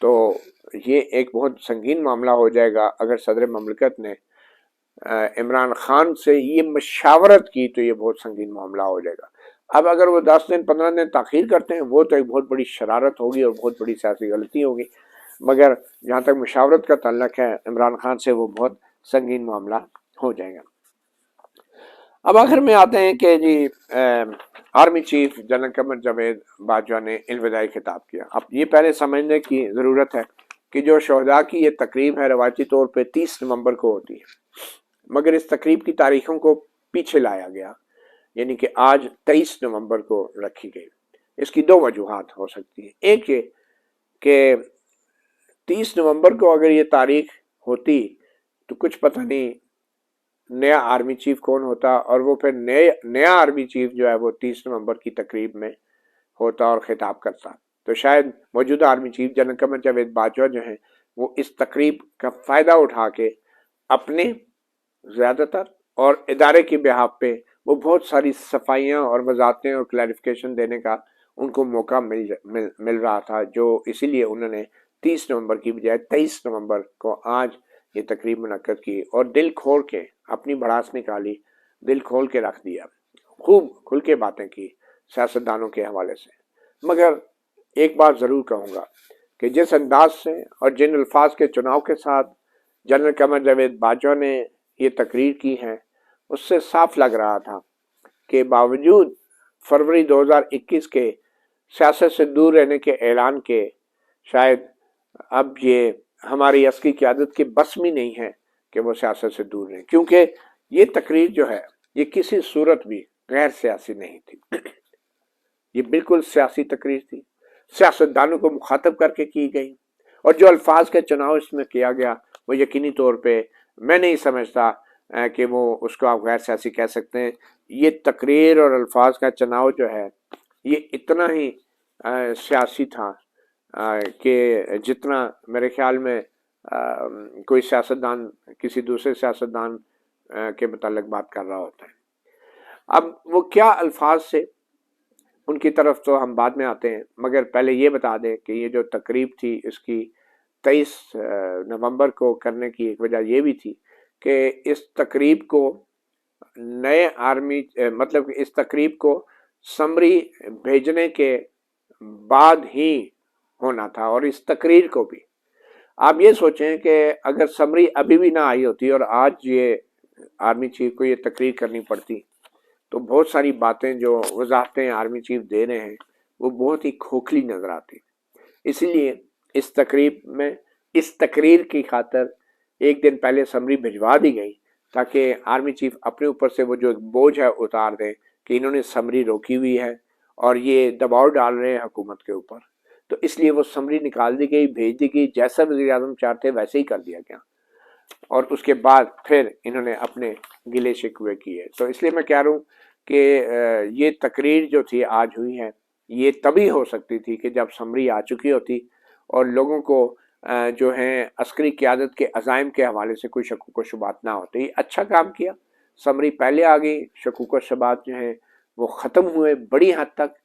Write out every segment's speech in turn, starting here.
تو یہ ایک بہت سنگین معاملہ ہو جائے گا اگر صدر مملکت نے عمران خان سے یہ مشاورت کی تو یہ بہت سنگین معاملہ ہو جائے گا۔ اب اگر وہ 10 دن 15 دن تاخیر کرتے ہیں وہ تو ایک بہت بڑی شرارت ہوگی اور بہت بڑی سیاسی غلطی ہوگی، مگر جہاں تک مشاورت کا تعلق ہے عمران خان سے وہ بہت سنگین معاملہ ہو جائے گا۔ اب آخر میں آتے ہیں کہ جی army chief general Qamar Javed Bajwa نے الوداعی خطاب کیا۔ اب یہ پہلے سمجھنے کی ضرورت ہے کہ جو شہداء کی یہ تقریب ہے روایتی طور پہ 30 نومبر کو ہوتی ہے، مگر اس تقریب کی تاریخوں کو پیچھے لایا گیا، یعنی کہ آج 23 نومبر کو رکھی گئی۔ اس کی 2 وجوہات ہو سکتی ہیں۔ ایک یہ کہ 30 نومبر کو اگر یہ تاریخ ہوتی تو کچھ پتہ نہیں نیا آرمی چیف کون ہوتا، اور وہ پھر نیا آرمی چیف جو ہے وہ 30 نومبر کی تقریب میں ہوتا اور خطاب کرتا، تو شاید موجودہ army chief general Qamar Javed Bajwa جو ہیں وہ اس تقریب کا فائدہ اٹھا کے اپنے زیادہ تر اور ادارے کی بہاف پہ وہ بہت ساری صفائیاں اور وضاحتیں اور کلیریفیکیشن دینے کا ان کو موقع مل رہا تھا، جو اسی لیے انہوں نے 30 نومبر کی بجائے 23 نومبر کو آج یہ تقریب منعقد کی اور دل کھول کے اپنی بڑاس نکالی، دل کھول کے رکھ دیا، خوب کھل کے باتیں کی سیاستدانوں کے حوالے سے۔ مگر ایک بات ضرور کہوں گا کہ جس انداز سے اور جن الفاظ کے چناؤ کے ساتھ جنرل قمر جاوید باجوہ نے یہ تقریر کی ہے اس سے صاف لگ رہا تھا کہ باوجود فروری 2021 کے سیاست سے دور رہنے کے اعلان کے شاید اب یہ ہماری عسکری قیادت کی بس میں نہیں ہے کہ وہ سیاست سے دور رہیں، کیونکہ یہ تقریر جو ہے یہ کسی صورت بھی غیر سیاسی نہیں تھی، یہ بالکل سیاسی تقریر تھی، سیاستدانوں کو مخاطب کر کے کی گئی، اور جو الفاظ کا چناؤ اس میں کیا گیا وہ یقینی طور پہ میں نہیں سمجھتا کہ وہ اس کو آپ غیر سیاسی کہہ سکتے ہیں۔ یہ تقریر اور الفاظ کا چناؤ جو ہے یہ اتنا ہی سیاسی تھا کہ جتنا میرے خیال میں کوئی سیاستدان کسی دوسرے سیاستدان کے متعلق بات کر رہا ہوتا ہے۔ اب وہ کیا الفاظ سے ان کی طرف تو ہم بعد میں آتے ہیں، مگر پہلے یہ بتا دیں کہ یہ جو تقریب تھی اس کی 23 نومبر کو کرنے کی ایک وجہ یہ بھی تھی کہ اس تقریب کو نئے آرمی مطلب کہ اس تقریب کو سمری بھیجنے کے بعد ہی ہونا تھا، اور اس تقریر کو بھی آپ یہ سوچیں کہ اگر سمری ابھی بھی نہ آئی ہوتی اور آج یہ آرمی چیف کو یہ تقریر کرنی پڑتی تو بہت ساری باتیں جو وضاحتیں آرمی چیف دے رہے ہیں وہ بہت ہی کھوکھلی نظر آتی۔ اسی لیے اس تقریب میں اس تقریر کی خاطر ایک دن پہلے سمری بھجوا دی گئی تاکہ آرمی چیف اپنے اوپر سے وہ جو بوجھ ہے اتار دیں کہ انہوں نے سمری روکی ہوئی ہے اور یہ دباؤ ڈال رہے ہیں حکومت کے اوپر، تو اس لیے وہ سمری نکال دی گئی، بھیج دی گئی، جیسا وزیر اعظم چاہتے ویسے ہی کر دیا گیا، اور اس کے بعد پھر انہوں نے اپنے گلے شکوے کیے۔ تو اس لیے میں کہہ رہا ہوں کہ یہ تقریر جو تھی آج ہوئی ہے یہ تبھی ہو سکتی تھی کہ جب سمری آ چکی ہوتی اور لوگوں کو جو ہیں عسکری قیادت کے عزائم کے حوالے سے کوئی شکوک و شبہات نہ ہوتے۔ یہ اچھا کام کیا، سمری پہلے آ گئی، شکوک و شبہات جو ہیں وہ ختم ہوئے، بڑی حد تک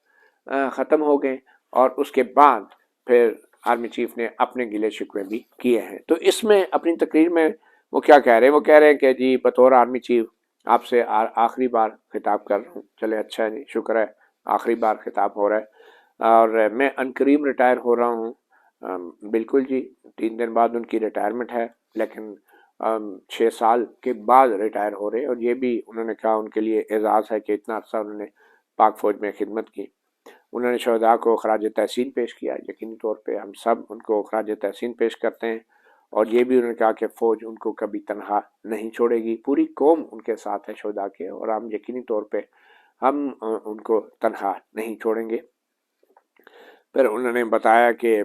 ختم ہو گئے، اور اس کے بعد پھر آرمی چیف نے اپنے گلے شکوے بھی کیے ہیں۔ تو اس میں اپنی تقریر میں وہ کیا کہہ رہے ہیں؟ وہ کہہ رہے ہیں کہ جی بطور آرمی چیف آپ سے آخری بار خطاب کر رہا ہوں۔ چلے اچھا ہے، جی شکر ہے، آخری بار خطاب ہو رہا ہے اور میں عنقریب ریٹائر ہو رہا ہوں۔ بالکل جی، 3 دن بعد ان کی ریٹائرمنٹ ہے، لیکن 6 سال کے بعد ریٹائر ہو رہے، اور یہ بھی انہوں نے کہا ان کے لیے اعزاز ہے کہ اتنا عرصہ انہوں نے پاک فوج میں خدمت کی۔ انہوں نے شہداء کو خراج تحسین پیش کیا، یقینی طور پہ ہم سب ان کو خراج تحسین پیش کرتے ہیں، اور یہ بھی انہوں نے کہا کہ فوج ان کو کبھی تنہا نہیں چھوڑے گی، پوری قوم ان کے ساتھ ہے شہداء کے، اور ہم یقینی طور پہ ہم ان کو تنہا نہیں چھوڑیں گے۔ پھر انہوں نے بتایا کہ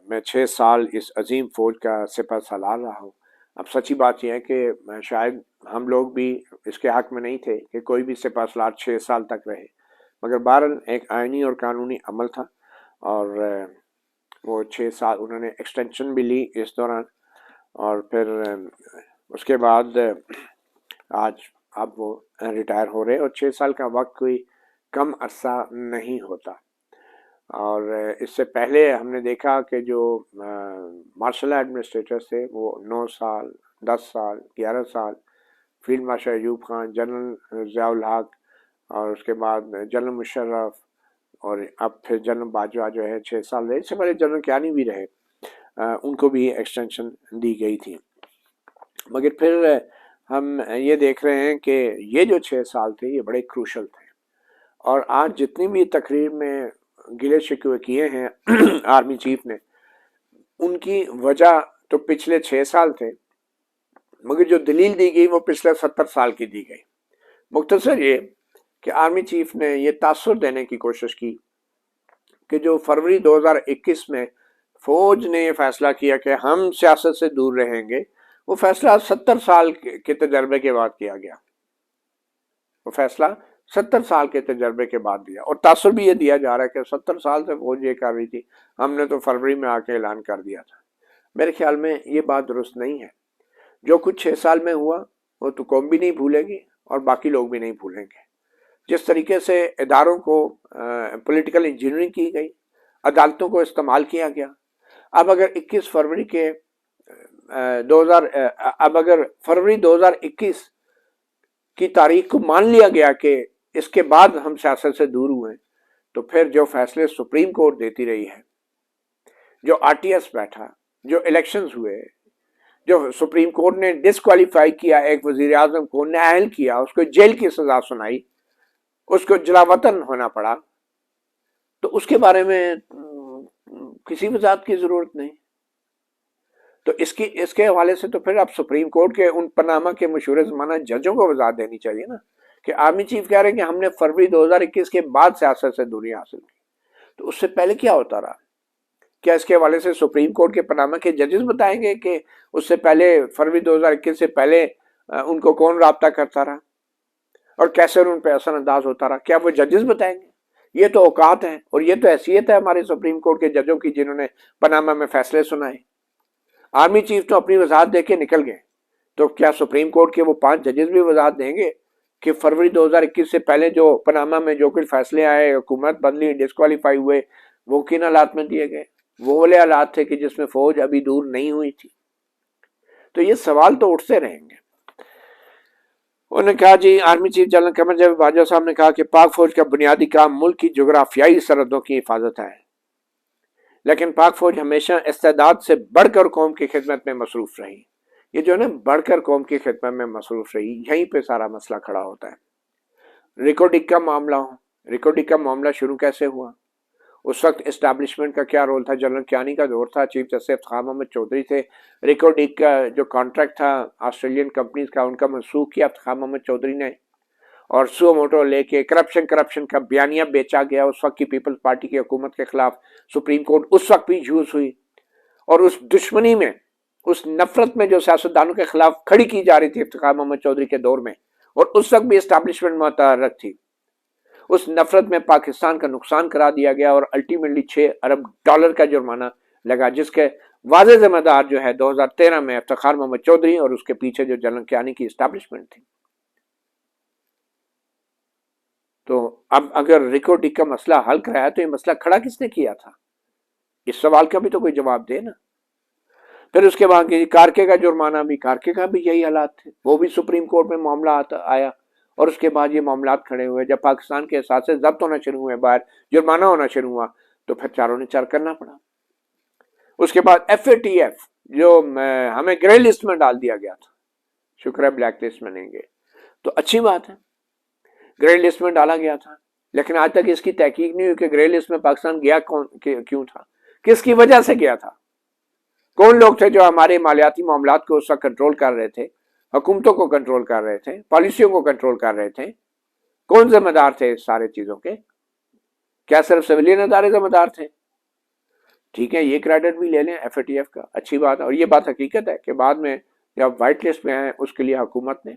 میں 6 سال اس عظیم فوج کا سپہ سالار رہا ہوں۔ اب سچی بات یہ ہے کہ شاید ہم لوگ بھی اس کے حق میں نہیں تھے کہ کوئی بھی سپہ سالار 6 سال تک رہے، مگر بہرحال ایک آئینی اور قانونی عمل تھا، اور وہ 6 سال انہوں نے ایکسٹینشن بھی لی اس دوران، اور پھر اس کے بعد آج اب وہ ریٹائر ہو رہے، اور 6 سال کا وقت کوئی کم عرصہ نہیں ہوتا۔ اور اس سے پہلے ہم نے دیکھا کہ جو مارشل ایڈمنسٹریٹر تھے وہ 9 سال 10 سال 11 سال، field marshal Ayub Khan, general Zia الحق، اور اس کے بعد جنرل مشرف، اور اب پھر جنرل باجوہ جو ہے 6 سال رہے، اس سے پہلے جنرل کیانی بھی رہے، ان کو بھی ایکسٹینشن دی گئی تھی۔ مگر پھر ہم یہ دیکھ رہے ہیں کہ یہ جو 6 سال تھے یہ بڑے کروشل تھے، اور آج جتنی بھی تقریر میں گلے شکوے کیے ہیں آرمی چیف نے، ان کی وجہ تو پچھلے 6 سال تھے، مگر جو دلیل دی گئی وہ پچھلے 70 سال کی دی گئی۔ مختصر یہ کہ آرمی چیف نے یہ تاثر دینے کی کوشش کی کہ جو فروری 2021 میں فوج نے یہ فیصلہ کیا کہ ہم سیاست سے دور رہیں گے، وہ فیصلہ 70 سال کے تجربے کے بعد کیا گیا، وہ فیصلہ 70 سال کے تجربے کے بعد دیا، اور تاثر بھی یہ دیا جا رہا ہے کہ 70 سال سے فوج یہ کر رہی تھی، ہم نے تو فروری میں آ کے اعلان کر دیا تھا۔ میرے خیال میں یہ بات درست نہیں ہے۔ جو کچھ 6 سال میں ہوا وہ تو قوم بھی نہیں بھولے گی اور باقی لوگ بھی نہیں بھولیں گے۔ جس طریقے سے اداروں کو پولیٹیکل انجینئرنگ کی گئی، عدالتوں کو استعمال کیا گیا، اب اگر 21 فروری کے اب اگر فروری 2021 کی تاریخ کو مان لیا گیا کہ اس کے بعد ہم سیاست سے دور ہوئے، تو پھر جو فیصلے سپریم کورٹ دیتی رہی ہے، جو آر ٹی ایس بیٹھا، جو الیکشنز ہوئے، جو سپریم کورٹ نے ڈسکوالیفائی کیا ایک وزیر اعظم کو، نااہل کیا، اس کو جیل کی سزا سنائی، اس کو جلا وطن ہونا پڑا، تو اس کے بارے میں کسی وضاحت کی ضرورت نہیں۔ تو اس کے حوالے سے تو پھر اب سپریم کورٹ کے ان پاناما کے مشہور زمانہ ججوں کو وضاحت دینی چاہیے نا، کہ آرمی چیف کہہ رہے ہیں کہ ہم نے فروری 2021 کے بعد سیاست سے دوری حاصل کی، تو اس سے پہلے کیا ہوتا رہا؟ کیا اس کے حوالے سے سپریم کورٹ کے پاناما کے ججز بتائیں گے کہ اس سے پہلے فروری 2021 سے پہلے ان کو کون رابطہ کرتا رہا اور کیسے ان پہ اثر انداز ہوتا رہا؟ کیا وہ ججز بتائیں گے؟ یہ تو اوقات ہیں اور یہ تو حیثیت ہے ہمارے سپریم کورٹ کے ججوں کی جنہوں نے پاناما میں فیصلے سنائے۔ آرمی چیف تو اپنی وضاحت دے کے نکل گئے، تو کیا سپریم کورٹ کے وہ 5 ججز بھی وضاحت دیں گے کہ فروری 2021 سے پہلے جو پاناما میں جو کچھ فیصلے آئے، حکومت بدلی، ڈسکوالیفائی ہوئے، وہ کن حالات میں دیے گئے؟ وہ والے حالات تھے کہ جس میں فوج ابھی دور نہیں ہوئی تھی۔ تو یہ سوال تو اٹھتے رہیں گے۔ انہوں نے کہا جی army chief general Qamar Javed Bajwa صاحب نے کہا کہ پاک فوج کا بنیادی کام ملک کی جغرافیائی سرحدوں کی حفاظت ہے، لیکن پاک فوج ہمیشہ استعداد سے بڑھ کر قوم کی خدمت میں مصروف رہی۔ یہ جو ہے نا بڑھ کر قوم کی خدمت میں مصروف رہی، یہیں پہ سارا مسئلہ کھڑا ہوتا ہے۔ ریکارڈنگ کا معاملہ ریکارڈنگ کا معاملہ شروع کیسے ہوا؟ اس وقت اسٹیبلشمنٹ کا کیا رول تھا؟ جنرل کیانی کا دور تھا، چیف جسٹس افتخار محمد چودھری تھے، ریکارڈنگ کا جو کانٹریکٹ تھا آسٹریلین کمپنیز کا ان کا منسوخ کیا افتخار محمد چودھری نے، اور سو موٹو لے کے کرپشن کا بیانیہ بیچا گیا اس وقت کی پیپلز پارٹی کی حکومت کے خلاف۔ سپریم کورٹ اس وقت بھی یوز ہوئی، اور اس دشمنی میں، اس نفرت میں جو سیاستدانوں کے خلاف کھڑی کی جا رہی تھی افتخار محمد چودھری کے دور میں، اور اس وقت بھی اسٹیبلشمنٹ متحرک تھی، اس نفرت میں پاکستان کا نقصان کرا دیا گیا، اور الٹیمیٹلی $6 ارب کا جرمانہ لگا، جس کے واضح ذمہ دار جو ہے 2013 میں افتخار محمد چودھری اور اس کے پیچھے جو جنرل کیانی کی اسٹیبلشمنٹ تھی۔ تو اب اگر ریکارڈنگ کا مسئلہ حل کرایا تو یہ مسئلہ کھڑا کس نے کیا تھا؟ اس سوال کا بھی تو کوئی جواب دے نا۔ پھر اس کے بعد کارکے کا جرمانہ بھی، کارکے کا بھی یہی حالات تھے، وہ بھی سپریم کورٹ میں معاملہ آیا، اور اس کے بعد یہ معاملات کھڑے ہوئے۔ جب پاکستان کے اثاثے ضبط ہونا شروع ہوئے، باہر جرمانہ ہونا شروع ہوا، تو پھر چاروں نے چار کرنا پڑا۔ اس کے بعد FATF جو ہمیں گرے لسٹ میں ڈال دیا گیا تھا، شکر ہے بلیک لسٹ میں نہیں گئے، تو اچھی بات ہے، گرے لسٹ میں ڈالا گیا تھا، لیکن آج تک اس کی تحقیق نہیں ہوئی کہ گرے لسٹ میں پاکستان گیا کیوں تھا، کس کی وجہ سے گیا تھا، کون لوگ تھے جو ہمارے مالیاتی معاملات کو اس وقت کنٹرول کر رہے تھے، حکومتوں کو کنٹرول کر رہے تھے، پالیسیوں کو کنٹرول کر رہے تھے، کون ذمہ دار تھے اس سارے چیزوں کے؟ کیا صرف سویلین ادارے ذمہ دار تھے؟ ٹھیک ہے، یہ کریڈٹ بھی لے لیں FATF کا، اچھی بات ہے، اور یہ بات حقیقت ہے کہ بعد میں جب وائٹ لسٹ میں آئے اس کے لیے حکومت نے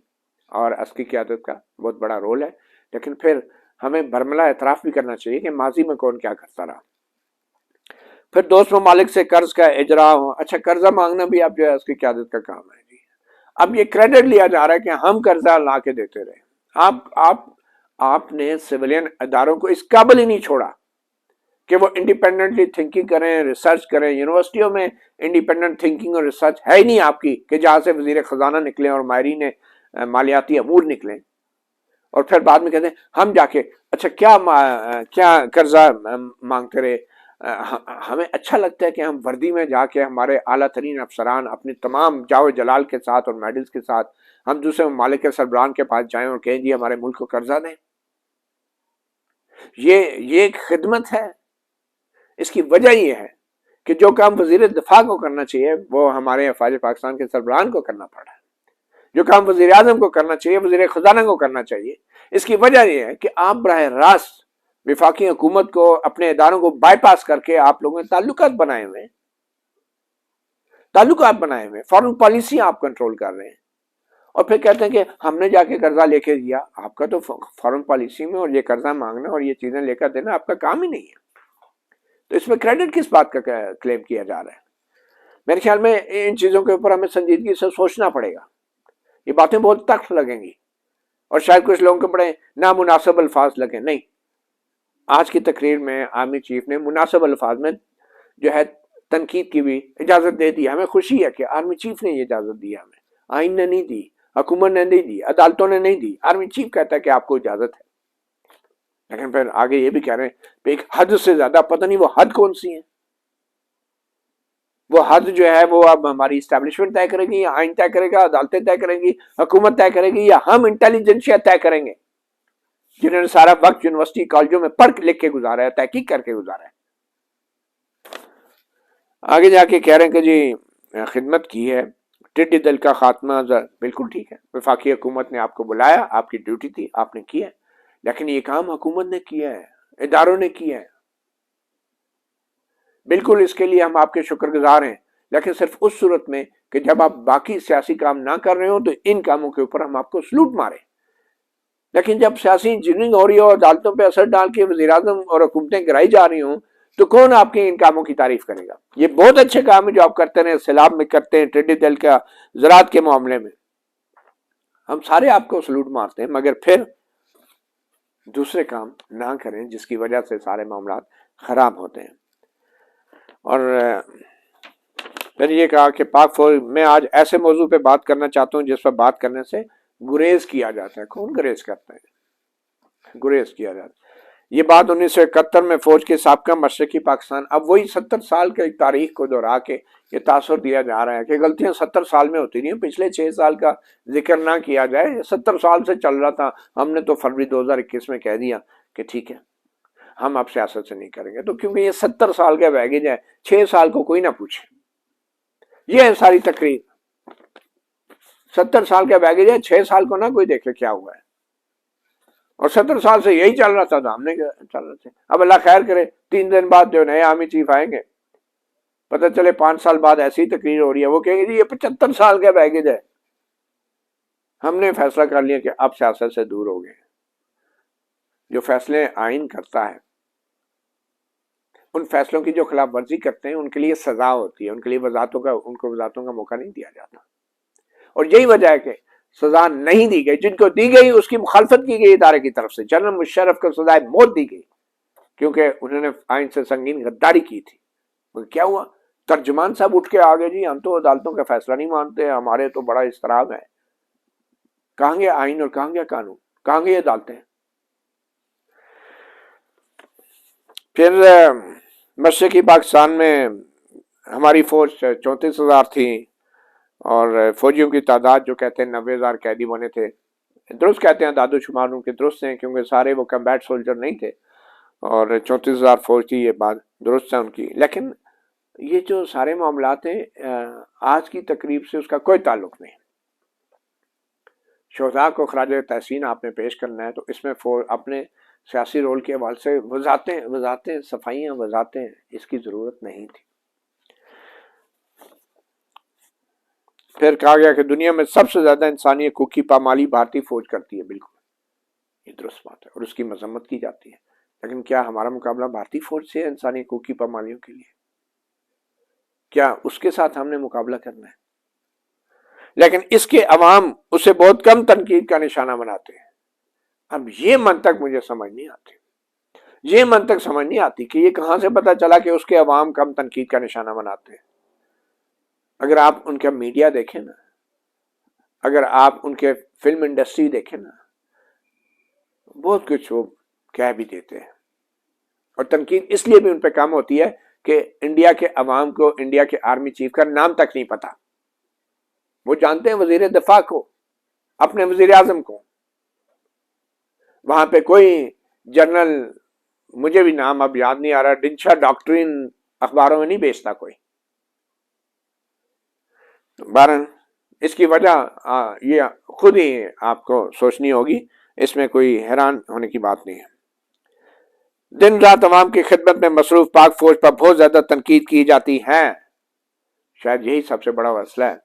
اور عسکری قیادت کا بہت بڑا رول ہے، لیکن پھر ہمیں برملا اعتراف بھی کرنا چاہیے کہ ماضی میں کون کیا کرتا رہا۔ پھر دوست ممالک سے قرض کا اجرا ہو، اچھا قرضہ مانگنا بھی اب جو ہے عسکری قیادت کا کام ہے جی۔ اب یہ کریڈٹ لیا جا رہا ہے کہ ہم قرضہ لا کے دیتے رہے، آپ نے سویلین اداروں کو اس قابل ہی نہیں چھوڑا کہ وہ انڈیپینڈنٹلی تھنکنگ کریں، ریسرچ کریں. یونیورسٹیوں میں انڈیپینڈنٹ تھنکنگ اور ریسرچ ہے ہی نہیں آپ کی کہ جہاں سے وزیر خزانہ نکلیں اور ماہرین مالیاتی امور نکلیں، اور پھر بعد میں کہتے ہیں ہم جا کے اچھا کیا قرضہ مانگتے رہے. ہمیں اچھا لگتا ہے کہ ہم وردی میں جا کے ہمارے اعلیٰ ترین افسران اپنی تمام جاو جلال کے ساتھ اور میڈلز کے ساتھ ہم دوسرے ممالک کے سربراہان کے پاس جائیں اور کہیں جی ہمارے ملک کو قرضہ دیں. یہ ایک خدمت ہے. اس کی وجہ یہ ہے کہ جو کام وزیر دفاع کو کرنا چاہیے وہ ہمارے افواج پاکستان کے سربراہان کو کرنا پڑا ہے. جو کام وزیر اعظم کو کرنا چاہیے وزیر خزانہ کو کرنا چاہیے. اس کی وجہ یہ ہے کہ آپ براہ راست وفاقی حکومت کو اپنے اداروں کو بائی پاس کر کے آپ لوگوں نے تعلقات بنائے ہوئے فارن پالیسی آپ کنٹرول کر رہے ہیں، اور پھر کہتے ہیں کہ ہم نے جا کے قرضہ لے کے دیا. آپ کا تو فارن پالیسی میں اور یہ قرضہ مانگنا اور یہ چیزیں لے کر دینا آپ کا کام ہی نہیں ہے. تو اس میں کریڈٹ کس بات کا کلیم کیا جا رہا ہے؟ میرے خیال میں ان چیزوں کے اوپر ہمیں سنجیدگی سے سوچنا پڑے گا. یہ باتیں بہت تلخ لگیں گی اور شاید کچھ لوگوں کے بڑے نامناسب الفاظ لگیں. نہیں، آج کی تقریر میں آرمی چیف نے مناسب الفاظ میں جو ہے تنقید کی بھی اجازت دے دی. ہمیں خوشی ہے کہ آرمی چیف نے یہ اجازت دی. ہمیں آئین نے نہیں دی، حکومت نے نہیں دی، عدالتوں نے نہیں دی. آرمی چیف کہتا ہے کہ آپ کو اجازت ہے. لیکن پھر آگے یہ بھی کہہ رہے ہیں کہ ایک حد سے زیادہ پتہ نہیں وہ حد کون سی ہے. وہ حد جو ہے وہ اب ہماری اسٹیبلشمنٹ طے کرے گی، یا آئین طے کرے گا، عدالتیں طے کریں گی، حکومت طے کرے گی، یا ہم انٹیلیجنسیا طے کریں گے جنہوں نے سارا وقت یونیورسٹی کالجوں میں پڑھ لکھ کے گزارا ہے، تحقیق کر کے گزارا ہے. آگے جا کے کہہ رہے ہیں کہ جی خدمت کی ہے، ٹڈی دل کا خاتمہ. بالکل ٹھیک ہے، وفاقی حکومت نے آپ کو بلایا، آپ کی ڈیوٹی تھی، آپ نے کیا ہے. لیکن یہ کام حکومت نے کیا ہے، اداروں نے کیا ہے. بالکل اس کے لیے ہم آپ کے شکر گزار ہیں، لیکن صرف اس صورت میں کہ جب آپ باقی سیاسی کام نہ کر رہے ہوں تو ان کاموں کے اوپر ہم آپ کو سلوٹ ماریں. لیکن جب سیاسی انجینئرنگ ہو رہی ہو، عدالتوں پہ اثر ڈال کے وزیر اعظم اور حکومتیں گرائی جا رہی ہوں، تو کون آپ کے ان کاموں کی تعریف کرے گا؟ یہ بہت اچھے کام ہے جو آپ کرتے رہے، سیلاب میں کرتے ہیں، ٹڈی دل کا زراعت کے معاملے میں، ہم سارے آپ کو سلوٹ مارتے ہیں. مگر پھر دوسرے کام نہ کریں جس کی وجہ سے سارے معاملات خراب ہوتے ہیں. اور پھر یہ کہا کہ پاک فوج میں آج ایسے موضوع پہ بات کرنا چاہتا ہوں جس پر بات کرنے سے گریز کیا جاتا ہے. کون گریز کرتا ہے؟ گریز کیا جاتا ہے. یہ بات 1971 میں فوج کے سابقہ مشرقی پاکستان، اب وہی 70 سال کے تاریخ کو دہرا کے یہ تاثر دیا جا رہا ہے کہ غلطیاں 70 سال میں ہوتی نہیں ہیں. پچھلے 6 سال کا ذکر نہ کیا جائے. 70 سال سے چل رہا تھا، ہم نے تو فروری 2021 میں کہہ دیا کہ ٹھیک ہے ہم اب سیاست سے نہیں کریں گے. تو کیونکہ یہ 70 سال کا بیگیج ہے، 6 سال کو کوئی نہ پوچھے. یہ ہے ساری تقریر. 70 سال کا بیگیج ہے، 6 سال کو نہ کوئی دیکھے کیا ہوا ہے. اور 70 سال سے یہی چل رہا تھا تو ہم نے چل رہا تھا. اب اللہ خیر کرے 3 دن بعد جو نئے آرمی چیف آئیں گے، پتہ چلے 5 سال بعد ایسی تقریر ہو رہی ہے، وہ کہیں گے جی یہ 75 سال کا بیگیج ہے. ہم نے فیصلہ کر لیا کہ اب سیاست سے دور ہو گئے. جو فیصلے آئین کرتا ہے ان فیصلوں کی جو خلاف ورزی کرتے ہیں ان کے لیے سزا ہوتی ہے، ان کے لیے ان کو وضاحتوں کا موقع نہیں دیا جاتا. اور یہی وجہ ہے کہ سزا نہیں دی گئی. جن کو دی گئی اس کی مخالفت کی گئی ادارے کی طرف سے. جنرل مشرف کو سزائے موت دی گئی کیونکہ انہوں نے آئین سے سنگین غداری کی تھی. کیا ہوا؟ ترجمان صاحب اٹھ کے آگے جی ہم تو عدالتوں کا فیصلہ نہیں مانتے، ہمارے تو بڑا اضطراب ہے. کہاں گیا آئین اور کہاں گیا قانون؟ کہاں گئی عدالتیں؟ پھر مشرقی پاکستان میں ہماری فوج 34,000 تھی اور فوجیوں کی تعداد جو کہتے ہیں 90,000 قیدی بنے تھے. درست کہتے ہیں، داد و شمار ان کے درست ہیں کیونکہ سارے وہ کمبیٹ سولجر نہیں تھے اور 34,000 فوج تھی. یہ بات درست ہے ان کی. لیکن یہ جو سارے معاملات ہیں آج کی تقریب سے اس کا کوئی تعلق نہیں. شہداء کو خراج تحسین آپ نے پیش کرنا ہے تو اس میں اپنے سیاسی رول کے حوالے سے وضاحتیں صفائیاں وضاحتیں اس کی ضرورت نہیں تھی. پھر کہا گیا کہ دنیا میں سب سے زیادہ انسانی حقوق کی پامالی بھارتی فوج کرتی ہے. بالکل یہ درست بات ہے اور اس کی مذمت کی جاتی ہے. لیکن کیا ہمارا مقابلہ بھارتی فوج سے ہے انسانی حقوق کی پامالیوں کے لیے؟ کیا اس کے ساتھ ہم نے مقابلہ کرنا ہے؟ لیکن اس کے عوام اسے بہت کم تنقید کا نشانہ بناتے ہیں. اب یہ منطق مجھے سمجھ نہیں آتی. یہ منطق سمجھ نہیں آتی کہ یہ کہاں سے پتہ چلا کہ اس کے عوام کم تنقید کا نشانہ بناتے ہیں. اگر آپ ان کا میڈیا دیکھیں نا، اگر آپ ان کے فلم انڈسٹری دیکھیں نا، بہت کچھ وہ کہہ بھی دیتے ہیں. اور تنقید اس لیے بھی ان پہ کم ہوتی ہے کہ انڈیا کے عوام کو انڈیا کے آرمی چیف کا نام تک نہیں پتا. وہ جانتے ہیں وزیر دفاع کو، اپنے وزیر اعظم کو. وہاں پہ کوئی جنرل، مجھے بھی نام اب یاد نہیں آ رہا، ڈنشا ڈاکٹرین اخباروں میں نہیں بیچتا کوئی. بہرحال اس کی وجہ یہ خود ہی آپ کو سوچنی ہوگی، اس میں کوئی حیران ہونے کی بات نہیں ہے. دن رات عوام کی خدمت میں مصروف پاک فوج پر بہت زیادہ تنقید کی جاتی ہے. شاید یہی سب سے بڑا مسئلہ ہے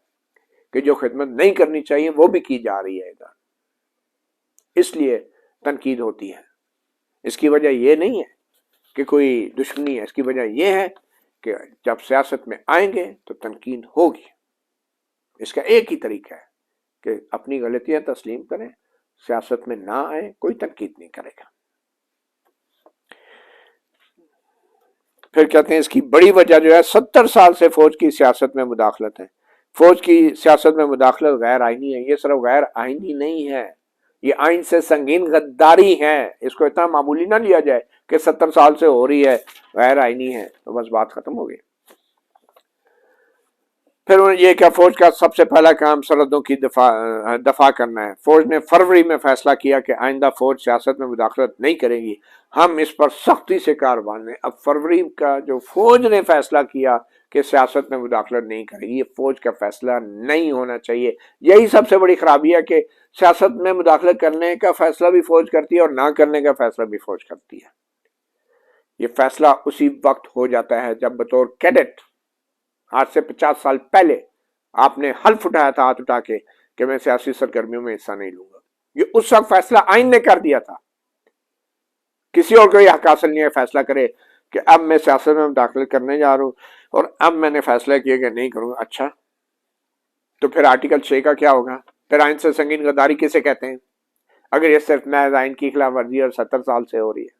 کہ جو خدمت نہیں کرنی چاہیے وہ بھی کی جا رہی ہے ادھر، اس لیے تنقید ہوتی ہے. اس کی وجہ یہ نہیں ہے کہ کوئی دشمنی ہے، اس کی وجہ یہ ہے کہ جب سیاست میں آئیں گے تو تنقید ہوگی. اس کا ایک ہی طریقہ ہے کہ اپنی غلطیاں تسلیم کریں، سیاست میں نہ آئیں، کوئی تنقید نہیں کرے گا. پھر کہتے ہیں اس کی بڑی وجہ جو ہے 70 سال سے فوج کی سیاست میں مداخلت ہے. فوج کی سیاست میں مداخلت غیر آئینی ہے. یہ صرف غیر آئینی نہیں ہے، یہ آئین سے سنگین غداری ہے. اس کو اتنا معمولی نہ لیا جائے کہ 70 سال سے ہو رہی ہے، غیر آئینی ہے تو بس بات ختم ہو گئی. پھر یہ کہ فوج کا سب سے پہلا کام سرحدوں کی دفاع کرنا ہے. فوج نے فروری میں فیصلہ کیا کہ آئندہ فوج سیاست میں مداخلت نہیں کرے گی. ہم اس پر سختی سے کارروائی ہیں. اب فروری کا جو فوج نے فیصلہ کیا کہ سیاست میں مداخلت نہیں کرے گی، یہ فوج کا فیصلہ نہیں ہونا چاہیے. یہی سب سے بڑی خرابی ہے کہ سیاست میں مداخلت کرنے کا فیصلہ بھی فوج کرتی ہے اور نہ کرنے کا فیصلہ بھی فوج کرتی ہے. یہ فیصلہ اسی وقت ہو جاتا ہے جب بطور کیڈٹ آج سے 50 سال پہلے آپ نے حلف اٹھایا تھا ہاتھ اٹھا کے کہ میں سیاسی سرگرمیوں میں حصہ نہیں لوں گا. یہ اس وقت فیصلہ آئین نے کر دیا تھا. کسی اور کو یہ حق حاصل نہیں ہے فیصلہ کرے کہ اب میں سیاست میں مداخلت کرنے جا رہا ہوں اور اب میں نے فیصلہ کیا کہ نہیں کروں. اچھا تو پھر آرٹیکل 6 کا کیا ہوگا؟ پھر آئین سے سنگین غداری کسے کہتے ہیں اگر یہ صرف محض آئین کی خلاف ورزی اور 70 سال سے ہو رہی ہے؟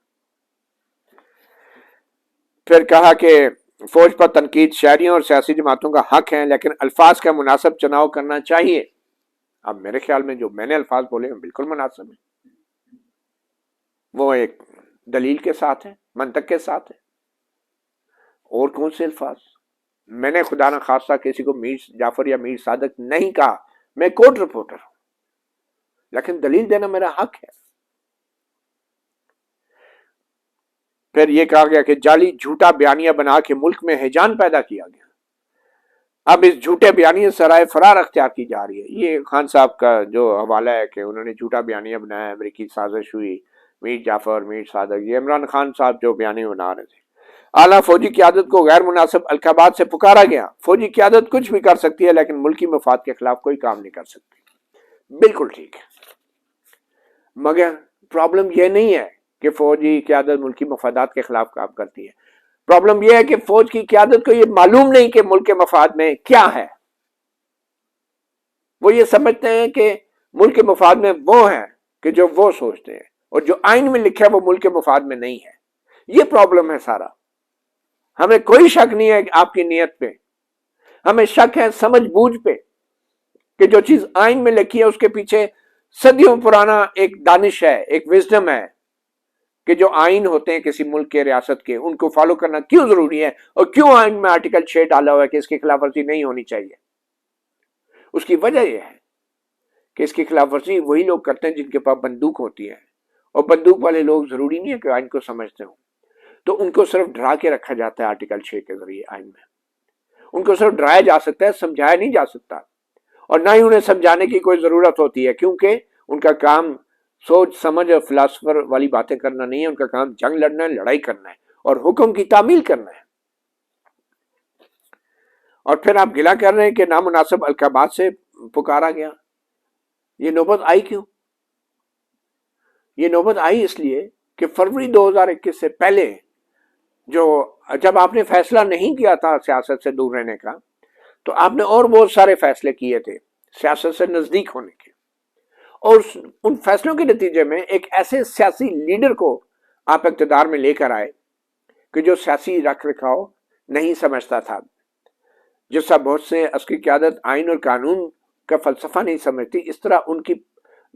پھر کہا کہ فوج پر تنقید شہریوں اور سیاسی جماعتوں کا حق ہے، لیکن الفاظ کا مناسب چناؤ کرنا چاہیے. اب میرے خیال میں جو میں نے الفاظ بولے ہیں بالکل مناسب ہیں، وہ ایک دلیل کے ساتھ ہے، منطق کے ساتھ ہے. اور کون سے الفاظ؟ میں نے خدا نہ خواستہ کسی کو میر جعفر یا میر صادق نہیں کہا، میں کورٹ رپورٹر ہوں، لیکن دلیل دینا میرا حق ہے. پھر یہ کہا گیا کہ جعلی جھوٹا بیانیہ بنا کے ملک میں ہیجان پیدا کیا گیا. اب اس جھوٹے بیانیے سرائے فرار اختیار کی جا رہی ہے. یہ خان صاحب کا جو حوالہ ہے کہ انہوں نے جھوٹا بیانیہ بنایا، امریکی سازش ہوئی، میر جعفر، میر صادق، یہ عمران خان صاحب جو بیانیہ بنا رہے تھے. اعلیٰ فوجی قیادت کو غیر مناسب القابات سے پکارا گیا. فوجی قیادت کچھ بھی کر سکتی ہے لیکن ملکی مفاد کے خلاف کوئی کام نہیں کر سکتی. بالکل ٹھیک ہے، مگر پرابلم یہ نہیں ہے کہ فوجی قیادت ملکی مفادات کے خلاف کام کرتی ہے. پرابلم یہ ہے کہ فوج کی قیادت کو یہ معلوم نہیں کہ ملک کے مفاد میں کیا ہے. وہ یہ سمجھتے ہیں کہ ملک کے مفاد میں وہ ہیں کہ جو وہ سوچتے ہیں، اور جو آئین میں لکھا ہے وہ ملک کے مفاد میں نہیں ہے. یہ پرابلم ہے سارا. ہمیں کوئی شک نہیں ہے آپ کی نیت پہ، ہمیں شک ہے سمجھ بوجھ پہ کہ جو چیز آئین میں لکھی ہے اس کے پیچھے صدیوں پرانا ایک دانش ہے، ایک وزڈم ہے کہ جو آئین ہوتے ہیں کسی ملک کے، ریاست کے، ان کو فالو کرنا کیوں ضروری ہے اور کیوں آئین میں آرٹیکل 6 ڈالا ہوا ہے کہ اس کی خلاف ورزی نہیں ہونی چاہیے. اس کی وجہ یہ ہے کہ اس کی خلاف ورزی وہی لوگ کرتے ہیں جن کے پاس بندوق ہوتی ہے، اور بندوق والے لوگ ضروری نہیں ہے کہ آئین کو سمجھتے ہوں. تو ان کو صرف ڈرا کے رکھا جاتا ہے آرٹیکل 6 کے ذریعے. آئین میں ان کو صرف ڈرایا جا سکتا ہے، سمجھایا نہیں جا سکتا، اور نہ ہی انہیں سمجھانے کی کوئی ضرورت ہوتی ہے کیونکہ ان کا کام سوچ سمجھ اور فلاسفر والی باتیں کرنا نہیں ہے. ان کا کام جنگ لڑنا ہے، لڑائی کرنا ہے اور حکم کی تعمیل کرنا ہے. اور پھر آپ گلا کر رہے ہیں کہ نامناسب القابات سے پکارا گیا. یہ نوبت آئی کیوں؟ یہ نوبت آئی اس لیے کہ فروری 2021 سے پہلے جب آپ نے فیصلہ نہیں کیا تھا سیاست سے دور رہنے کا، تو آپ نے اور بہت سارے فیصلے کیے تھے سیاست سے نزدیک ہونے کے، اور ان فیصلوں کے نتیجے میں ایک ایسے سیاسی لیڈر کو آپ اقتدار میں لے کر آئے کہ جو سیاسی رکھ رکھاؤ نہیں سمجھتا تھا، جس طرح بہت سے عسکری قیادت آئین اور قانون کا فلسفہ نہیں سمجھتی، اس طرح ان کی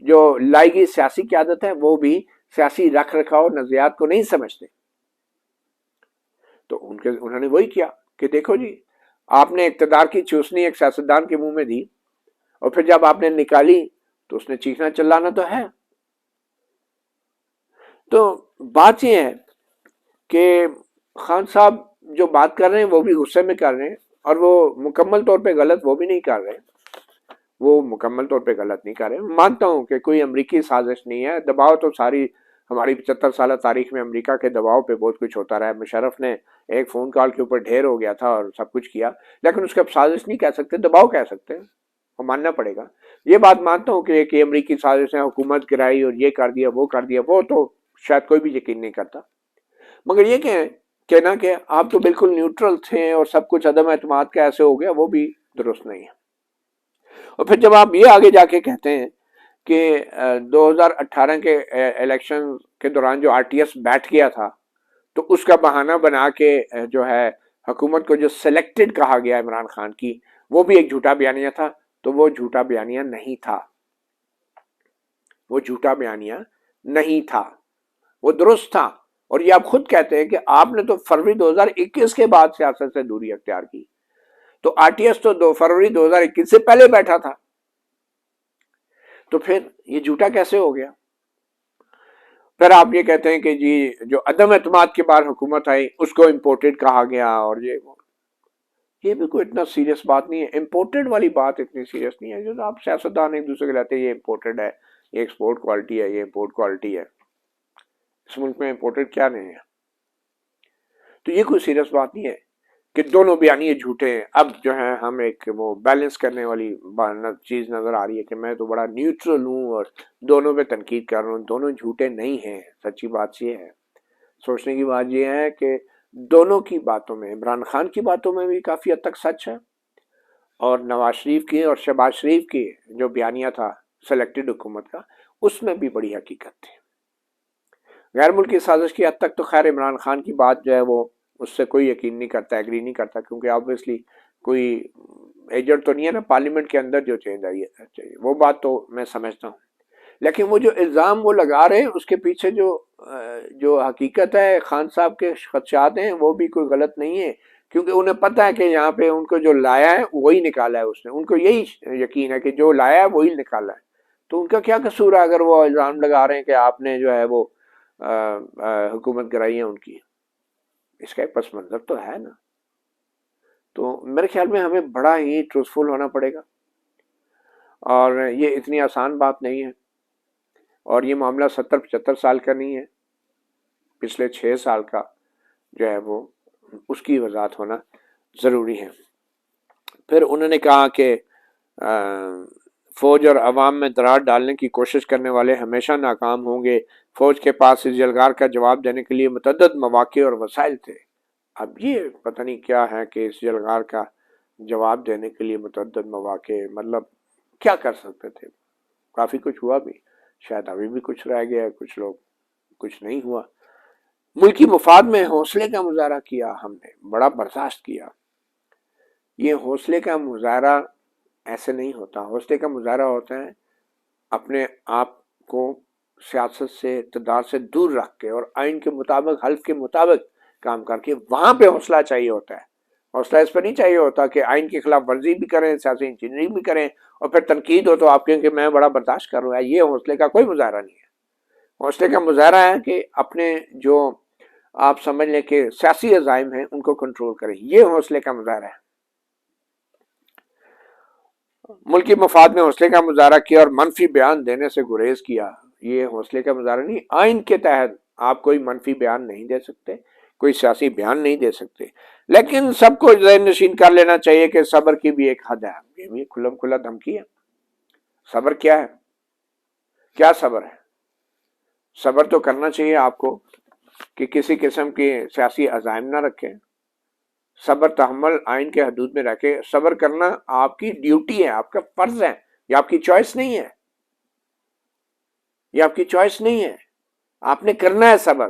جو لائی گئی سیاسی قیادت ہے وہ بھی سیاسی رکھ رکھاؤ نظریات کو نہیں سمجھتے. تو انہوں نے وہی کیا کہ دیکھو جی، آپ نے اقتدار کی چوسنی ایک سیاستدان کے منہ میں دی، اور پھر جب آپ نے نکالی تو اس نے چیخنا چلانا تو ہے. تو بات یہ ہے کہ خان صاحب جو بات کر رہے ہیں وہ بھی غصے میں کر رہے ہیں، اور وہ مکمل طور پہ غلط وہ بھی نہیں کر رہے، وہ مکمل طور پہ غلط نہیں کر رہے. مانتا ہوں کہ کوئی امریکی سازش نہیں ہے، دباؤ تو ساری ہماری 75 سالہ تاریخ میں امریکہ کے دباؤ پہ بہت کچھ ہوتا رہا ہے. مشرف نے ایک فون کال کے اوپر ڈھیر ہو گیا تھا اور سب کچھ کیا، لیکن اس کا سازش نہیں کہہ سکتے، دباؤ کہہ سکتے ہیں، وہ ماننا پڑے گا. یہ بات مانتا ہوں کہ امریکی سازش نے حکومت گرائی اور یہ کر دیا وہ کر دیا، وہ تو شاید کوئی بھی یقین نہیں کرتا. مگر یہ کہنا کہ آپ تو بالکل نیوٹرل تھے اور سب کچھ عدم اعتماد کا ایسے ہو گیا، وہ بھی درست نہیں ہے. اور پھر جب آپ یہ آگے جا کے کہتے ہیں کہ 2018 کے الیکشن کے دوران جو آر ٹی ایس بیٹھ گیا تھا تو اس کا بہانہ بنا کے جو ہے حکومت کو جو سلیکٹڈ کہا گیا عمران خان کی، وہ بھی ایک جھوٹا بیانیہ تھا. تو وہ جھوٹا بیانیہ نہیں تھا، وہ جھوٹا بیانیہ نہیں تھا، وہ درست تھا. اور یہ آپ خود کہتے ہیں کہ آپ نے تو فروری 2021 کے بعد سیاست سے دوری اختیار کی، تو آر ٹی ایس تو 2 فروری 2021 سے پہلے بیٹھا تھا. تو پھر یہ جھوٹا کیسے ہو گیا؟ پھر آپ یہ کہتے ہیں کہ جی جو عدم اعتماد کے بعد حکومت آئی اس کو امپورٹڈ کہا گیا، اور یہ بھی کوئی اتنا سیریس بات نہیں ہے. امپورٹڈ والی بات اتنی سیریس نہیں ہے. جو آپ سیاستدان ایک دوسرے کے لیتے ہیں، یہ امپورٹڈ ہے، یہ ایکسپورٹ کوالٹی ہے، یہ امپورٹ کوالٹی ہے. اس ملک میں امپورٹڈ کیا نہیں ہے؟ تو یہ کوئی سیریس بات نہیں ہے کہ دونوں بیانیے جھوٹے ہیں. اب جو ہے ہم ایک وہ بیلنس کرنے والی چیز نظر آ رہی ہے کہ میں تو بڑا نیوٹرل ہوں اور دونوں پہ تنقید کر رہا ہوں. دونوں جھوٹے نہیں ہیں. سچی بات یہ ہے، سوچنے کی بات یہ ہے کہ دونوں کی باتوں میں، عمران خان کی باتوں میں بھی کافی حد تک سچ ہے، اور نواز شریف کی اور شہباز شریف کی جو بیانیہ تھا سلیکٹڈ حکومت کا، اس میں بھی بڑی حقیقت تھی. غیر ملکی سازش کی حد تک تو خیر عمران خان کی بات جو ہے وہ اس سے کوئی یقین نہیں کرتا، ایگری نہیں کرتا، کیونکہ آبویسلی کوئی ایجنٹ تو نہیں ہے نا پارلیمنٹ کے اندر جو چینج آئی ہے، وہ بات تو میں سمجھتا ہوں. لیکن وہ جو الزام وہ لگا رہے ہیں اس کے پیچھے جو حقیقت ہے، خان صاحب کے خدشات ہیں، وہ بھی کوئی غلط نہیں ہے. کیونکہ انہیں پتہ ہے کہ یہاں پہ ان کو جو لایا ہے وہی نکالا ہے اس نے، ان کو یہی یقین ہے کہ جو لایا ہے وہی نکالا ہے. تو ان کا کیا قصور ہے اگر وہ الزام لگا رہے ہیں کہ آپ نے جو ہے وہ حکومت کرائی ہے ان کی؟ اس کا ایک پس منظر تو ہے نا. تو میرے خیال میں ہمیں بڑا ہی ٹروتھفل ہونا پڑے گا، اور یہ اتنی آسان بات نہیں ہے. اور یہ معاملہ 70-75 سال کا نہیں ہے، پچھلے 6 سال کا جو ہے وہ اس کی وضاحت ہونا ضروری ہے. پھر انہوں نے کہا کہ فوج اور عوام میں دراڑ ڈالنے کی کوشش کرنے والے ہمیشہ ناکام ہوں گے. فوج کے پاس اس جلگار کا جواب دینے کے لیے متعدد مواقع اور وسائل تھے. اب یہ پتہ نہیں کیا ہے کہ اس جلگار کا جواب دینے کے لیے متعدد مواقع، مطلب کیا کر سکتے تھے؟ کافی کچھ ہوا بھی، شاید ابھی بھی کچھ رہ گیا، کچھ نہیں ہوا. ملکی مفاد میں حوصلے کا مظاہرہ کیا، ہم نے بڑا برداشت کیا. یہ حوصلے کا مظاہرہ ایسے نہیں ہوتا. حوصلے کا مظاہرہ ہوتا ہے اپنے آپ کو سیاست سے، اقتدار سے دور رکھ کے اور آئین کے مطابق، حلف کے مطابق کام کر کے، وہاں پہ حوصلہ چاہیے ہوتا ہے. حوصلہ اس پہ نہیں چاہیے ہوتا کہ آئین کی خلاف ورزی بھی کریں، سیاسی انجینئرنگ بھی کریں، اور پھر تنقید ہو تو آپ کہیں کہ میں بڑا برداشت کر رہا ہوں. یہ حوصلے کا کوئی مظاہرہ نہیں ہے. حوصلے کا مظاہرہ ہے کہ اپنے جو آپ سمجھ لیں کہ سیاسی عزائم ہیں ان کو کنٹرول کریں. یہ حوصلے کا مظاہرہ ہے. ملکی مفاد میں حوصلے کا مظاہرہ کیا اور منفی بیان دینے سے گریز کیا، یہ حوصلے کا مظاہرہ نہیں. آئین کے تحت آپ کوئی منفی بیان نہیں دے سکتے، کوئی سیاسی بیان نہیں دے سکتے، لیکن سب کو ذہن نشین کر لینا چاہیے کہ صبر کی بھی ایک حد ہے. یہ بھی کھلم کھلا دھمکی ہے. صبر کیا ہے؟ کیا صبر ہے؟ صبر تو کرنا چاہیے آپ کو کہ کسی قسم کے سیاسی عزائم نہ رکھیں. صبر تحمل آئین کے حدود میں رہ کے صبر کرنا آپ کی ڈیوٹی ہے، آپ کا فرض ہے. یہ آپ کی چوائس نہیں ہے، یہ آپ کی چوائس نہیں ہے. آپ نے کرنا ہے صبر.